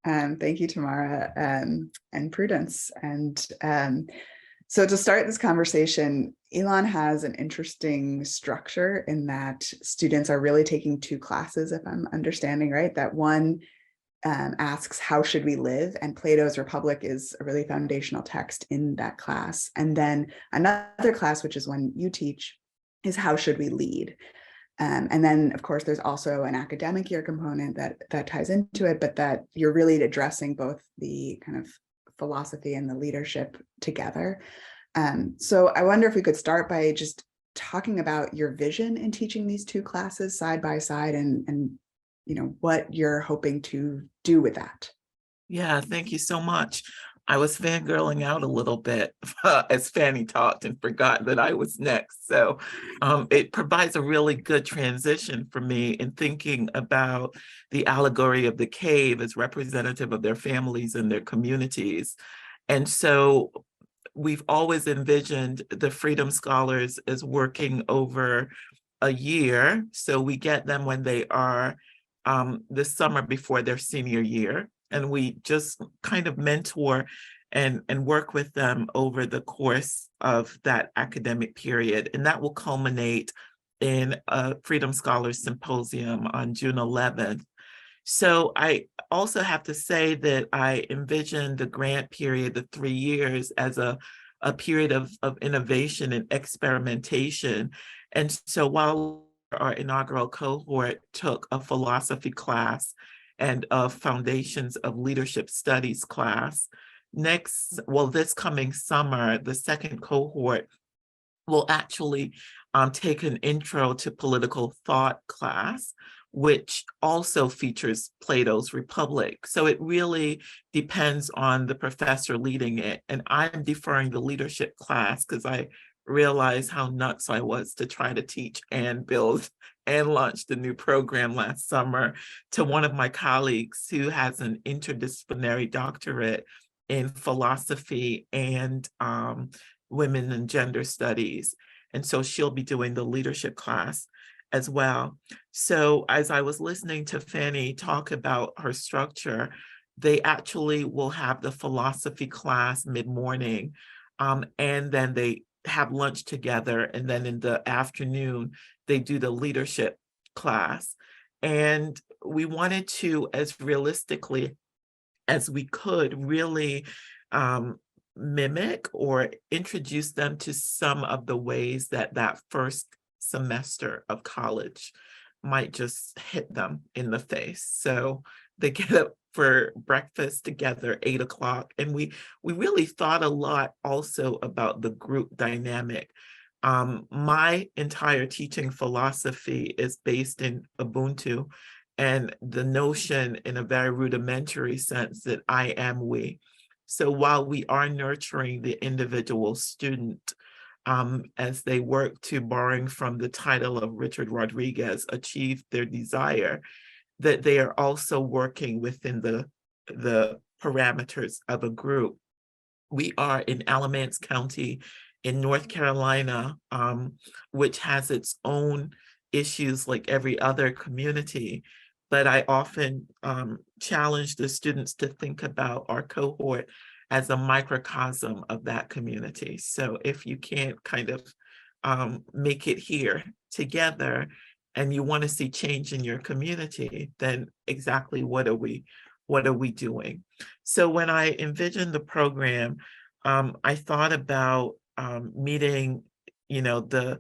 Thank you, Tamara, and Prudence. And so to start this conversation, Elon has an interesting structure in that students are really taking two classes, if I'm understanding right. That one asks, how should we live? And Plato's Republic is a really foundational text in that class. And then another class, which is one you teach, is how should we lead? And then, of course, there's also an academic year component that ties into it, but that you're really addressing both the kind of philosophy and the leadership together. So I wonder if we could start by just talking about your vision in teaching these two classes side by side, and what you're hoping to do with that. Yeah, thank you so much. I was fangirling out a little bit as Fanny talked and forgot that I was next. So it provides a really good transition for me in thinking about the allegory of the cave as representative of their families and their communities. And so we've always envisioned the Freedom Scholars as working over a year. So we get them when they are the summer before their senior year. And we just kind of mentor and work with them over the course of that academic period. And that will culminate in a Freedom Scholars Symposium on June 11th. So I also have to say that I envision the grant period, the 3 years, as a period of innovation and experimentation. And so while our inaugural cohort took a philosophy class and a Foundations of Leadership Studies class, this coming summer, the second cohort will actually take an Intro to Political Thought class, which also features Plato's Republic. So it really depends on the professor leading it. And I'm deferring the leadership class because I realized how nuts I was to try to teach and build and launch the new program last summer to one of my colleagues who has an interdisciplinary doctorate in philosophy and women and gender studies. And so she'll be doing the leadership class as well. So as I was listening to Fanny talk about her structure, they actually will have the philosophy class mid-morning, and then they have lunch together, and then in the afternoon, they do the leadership class. And we wanted to, as realistically as we could, really mimic or introduce them to some of the ways that that first semester of college might just hit them in the face. So they get up for breakfast together, 8 o'clock. And we really thought a lot also about the group dynamic. My entire teaching philosophy is based in Ubuntu and the notion in a very rudimentary sense that I am we. So while we are nurturing the individual student as they work to, borrowing from the title of Richard Rodriguez, achieve their desire, that they are also working within the parameters of a group. We are in Alamance County in North Carolina, which has its own issues like every other community. But I often challenge the students to think about our cohort as a microcosm of that community. So if you can't kind of make it here together and you want to see change in your community, then exactly what are we doing? So when I envisioned the program, I thought about meeting, the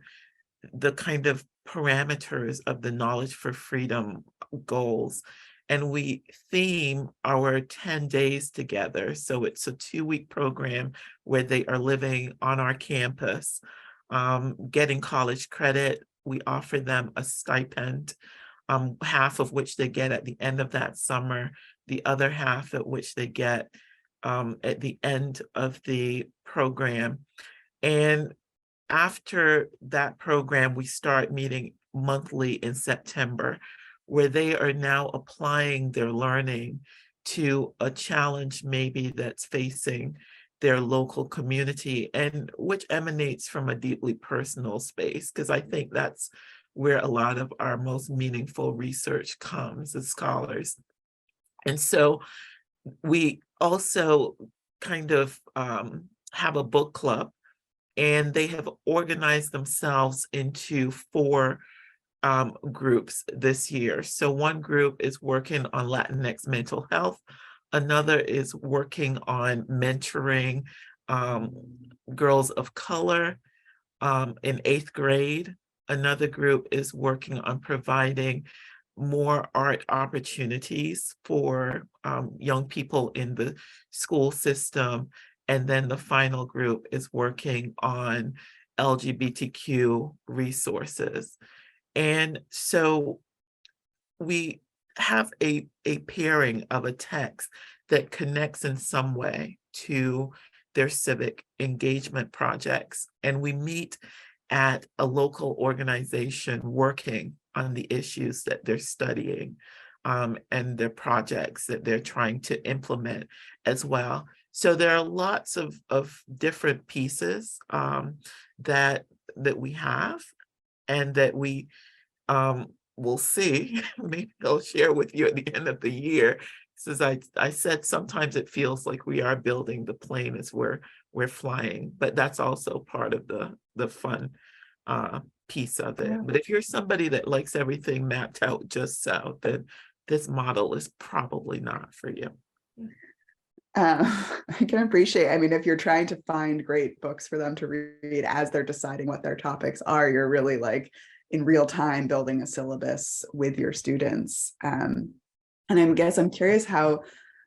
kind of parameters of the Knowledge for Freedom goals. And we theme our 10 days together. So it's a 2-week program where they are living on our campus, getting college credit. We offer them a stipend, half of which they get at the end of that summer, the other half at which they get at the end of the program. And after that program, we start meeting monthly in September, where they are now applying their learning to a challenge maybe that's facing their local community, and which emanates from a deeply personal space, because I think that's where a lot of our most meaningful research comes as scholars. And so we also kind of have a book club, and they have organized themselves into four groups this year. So one group is working on Latinx mental health. Another is working on mentoring um, girls of color in 8th grade. Another group is working on providing more art opportunities for young people in the school system. And then the final group is working on LGBTQ resources. And so we have a pairing of a text that connects in some way to their civic engagement projects. And we meet at a local organization working on the issues that they're studying and their projects that they're trying to implement as well. So there are lots of different pieces that we have, and that we will see. Maybe I'll share with you at the end of the year. As I said, sometimes it feels like we are building the plane as we're flying, but that's also part of the fun piece of it. Yeah. But if you're somebody that likes everything mapped out just so, then this model is probably not for you. I can appreciate, I mean, if you're trying to find great books for them to read as they're deciding what their topics are, you're really like in real time building a syllabus with your students. And I guess I'm curious how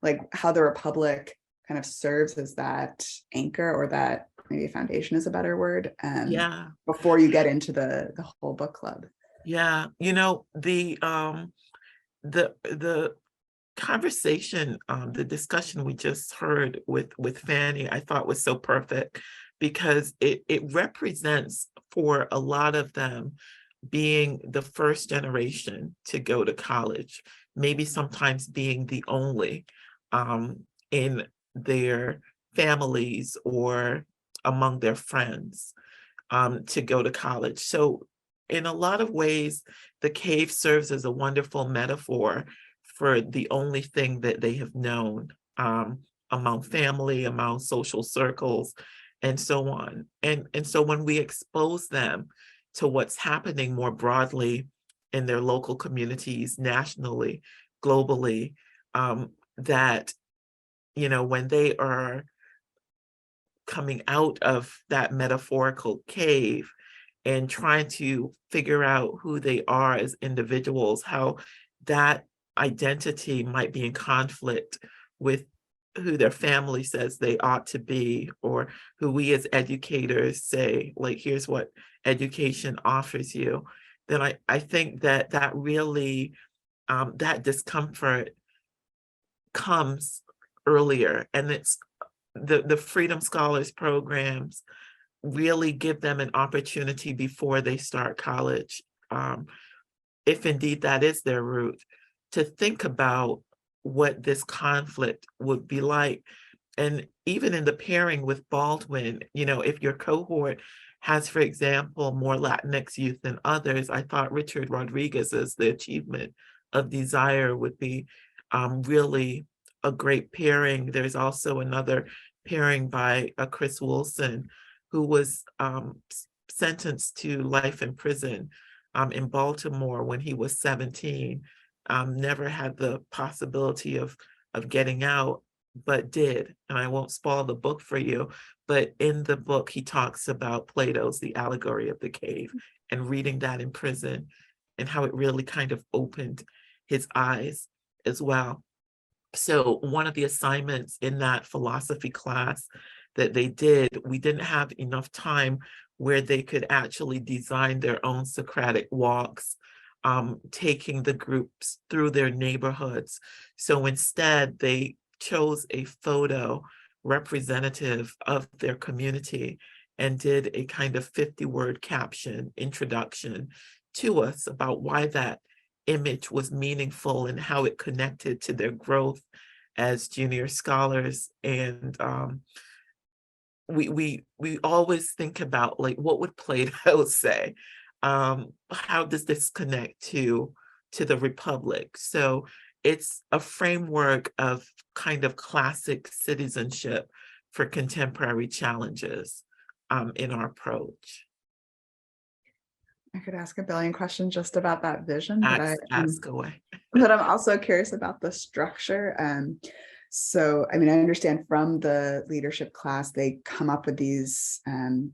the Republic kind of serves as that anchor, or that maybe foundation is a better word, Yeah. before you get into the whole book club. Yeah. The conversation, the discussion we just heard with Fanny, I thought was so perfect, because it represents for a lot of them being the first generation to go to college, maybe sometimes being the only in their families or among their friends to go to college. So in a lot of ways, the cave serves as a wonderful metaphor for the only thing that they have known among family, among social circles, and so on. And so when we expose them to what's happening more broadly in their local communities, nationally, globally, that, when they are coming out of that metaphorical cave and trying to figure out who they are as individuals, how that identity might be in conflict with who their family says they ought to be, or who we as educators say, like, here's what education offers you, then I think that really, that discomfort comes earlier. And it's the Freedom Scholars programs really give them an opportunity before they start college, if indeed that is their route, to think about what this conflict would be like. And even in the pairing with Baldwin, if your cohort has, for example, more Latinx youth than others, I thought Richard Rodriguez's The Achievement of Desire would be really a great pairing. There's also another pairing by Chris Wilson, who was sentenced to life in prison in Baltimore when he was 17, never had the possibility of getting out, but did. And I won't spoil the book for you, but in the book, he talks about Plato's The Allegory of the Cave, and reading that in prison, and how it really kind of opened his eyes as well. So one of the assignments in that philosophy class that they did, we didn't have enough time where they could actually design their own Socratic walks, taking the groups through their neighborhoods. So instead, they chose a photo representative of their community and did a kind of 50-word caption introduction to us about why that image was meaningful and how it connected to their growth as junior scholars. And we always think about, like, what would Plato say? How does this connect to the Republic? So it's a framework of kind of classic citizenship for contemporary challenges in our approach. I could ask a billion questions just about that vision, but Ask away. but I'm also curious about the structure. So, I mean, I understand from the leadership class, they come up with these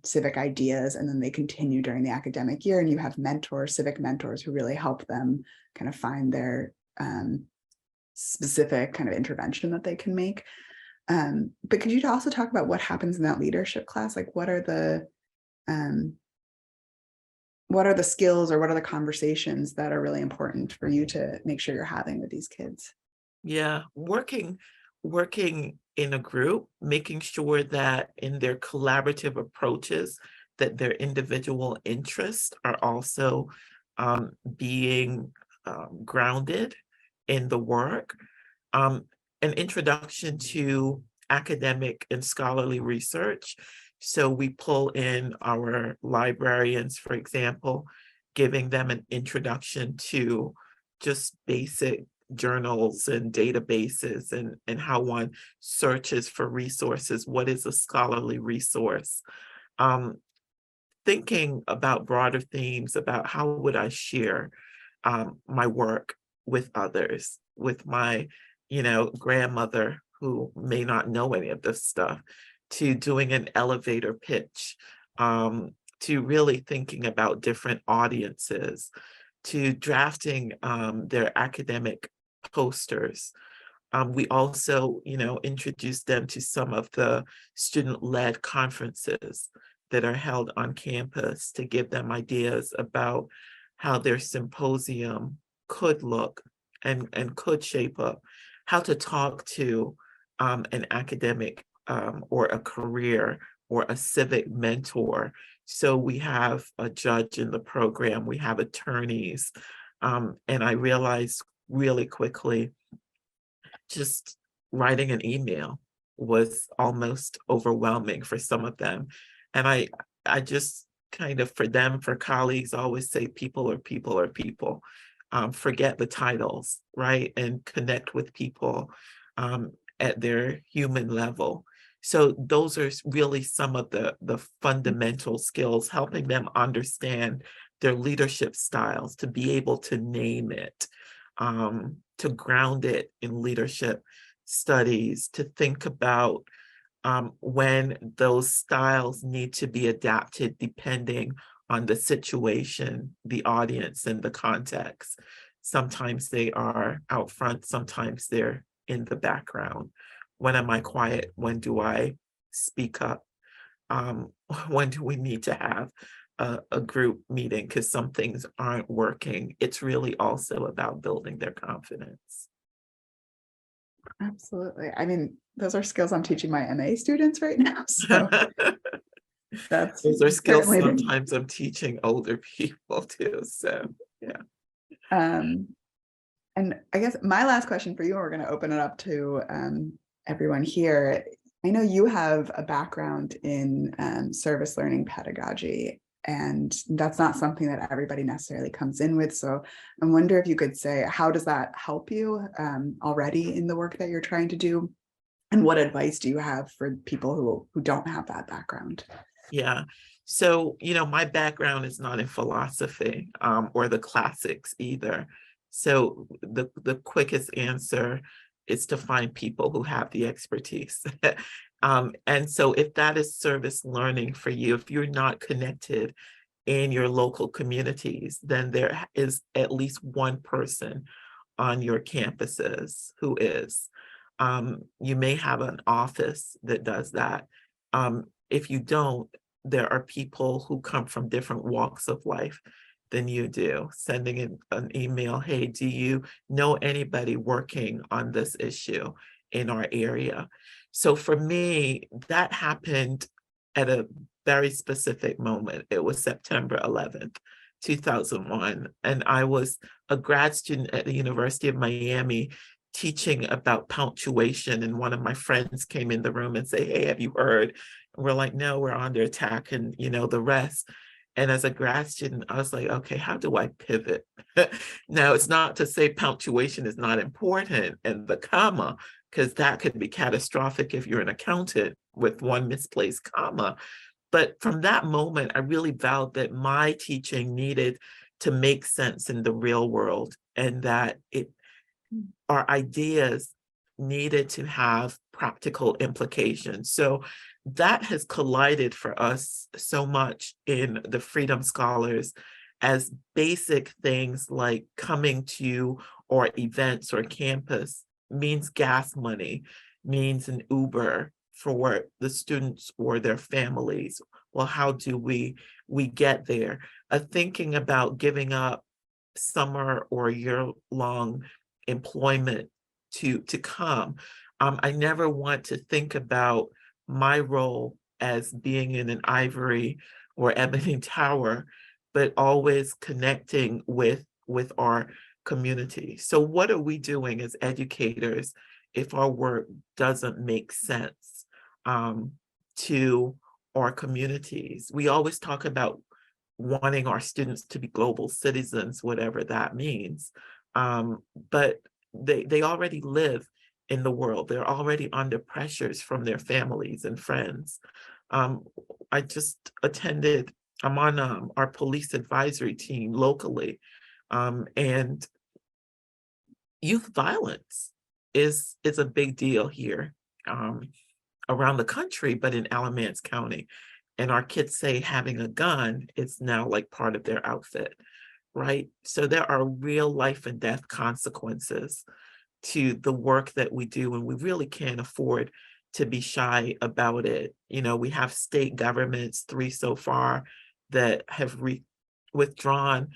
civic ideas, and then they continue during the academic year, and you have mentors, civic mentors, who really help them kind of find their specific kind of intervention that they can make. But could you also talk about what happens in that leadership class? Like, what are the skills, or what are the conversations that are really important for you to make sure you're having with these kids? Yeah, working in a group, making sure that in their collaborative approaches, that their individual interests are also being grounded in the work. An introduction to academic and scholarly research. So we pull in our librarians, for example, giving them an introduction to just basic journals and databases, and how one searches for resources. What is a scholarly resource? Thinking about broader themes about how would I share my work with others, with my, grandmother who may not know any of this stuff, to doing an elevator pitch, to really thinking about different audiences, to drafting their academic posters. We also, introduced them to some of the student-led conferences that are held on campus to give them ideas about how their symposium could look and could shape up, how to talk to an academic or a career or a civic mentor. So we have a judge in the program, we have attorneys, and I realized really quickly, just writing an email was almost overwhelming for some of them. And I just kind of, for them, for colleagues, always say people are people are people. Forget the titles, right? And connect with people at their human level. So those are really some of the fundamental skills, helping them understand their leadership styles, to be able to name it, to ground it in leadership studies, to think about when those styles need to be adapted depending on the situation, the audience, and the context. Sometimes they are out front, sometimes they're in the background. When am I quiet? When do I speak up? When do we need to have a group meeting because some things aren't working? It's really also about building their confidence. Absolutely. I mean, those are skills I'm teaching my MA students right now. So that's Those are skills certainly sometimes I'm teaching older people too. So yeah. And I guess my last question for you, and we're going to open it up to everyone here. I know you have a background in service learning pedagogy, and that's not something that everybody necessarily comes in with. So I wonder if you could say, how does that help you already in the work that you're trying to do? And what advice do you have for people who don't have that background? Yeah. So, my background is not in philosophy or the classics either. So the quickest answer is to find people who have the expertise. And so if that is service learning for you, if you're not connected in your local communities, then there is at least one person on your campuses who is. You may have an office that does that. If you don't, there are people who come from different walks of life than you do, sending in an email, hey, do you know anybody working on this issue in our area? So for me, that happened at a very specific moment. It was September 11th, 2001. And I was a grad student at the University of Miami teaching about punctuation. And one of my friends came in the room and say, hey, have you heard? And we're like, no, we're under attack, and the rest. And as a grad student, I was like, okay, how do I pivot? Now, it's not to say punctuation is not important and the comma, because that could be catastrophic if you're an accountant with one misplaced comma. But from that moment, I really vowed that my teaching needed to make sense in the real world, and that our ideas needed to have practical implications. So that has collided for us so much in the Freedom Scholars, as basic things like coming to or events or campus means gas money, means an Uber for the students or their families. Well, how do we get there? Thinking about giving up summer or year-long employment to come. I never want to think about my role as being in an ivory or ebony tower, but always connecting with our community. So what are we doing as educators if our work doesn't make sense to our communities? We always talk about wanting our students to be global citizens, whatever that means. But they already live in the world. They're already under pressures from their families and friends. I just attended, I'm on our police advisory team locally, and youth violence is a big deal here around the country, but in Alamance County. And our kids say having a gun is now like part of their outfit, right? So there are real life and death consequences to the work that we do, and we really can't afford to be shy about it. You know, we have state governments, 3 so far, that have withdrawn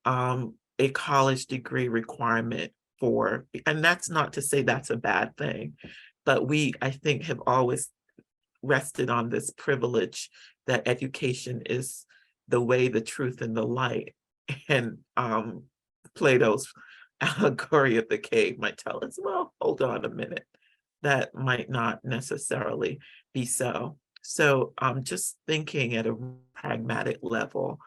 a college degree requirement for, and that's not to say that's a bad thing, but we, I think, have always rested on this privilege that education is the way, the truth, and the light. And Plato's allegory of the cave might tell us, well, hold on a minute, that might not necessarily be so. So just thinking at a pragmatic level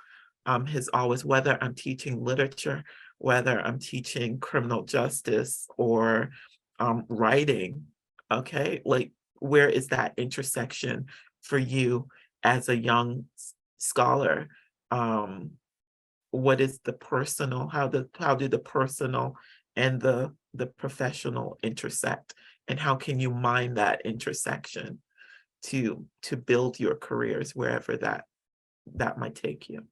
has always, whether I'm teaching literature, whether I'm teaching criminal justice or writing, okay, like where is that intersection for you as a young scholar? What is the personal, how do the personal and the professional intersect, and how can you mine that intersection to build your careers wherever that might take you?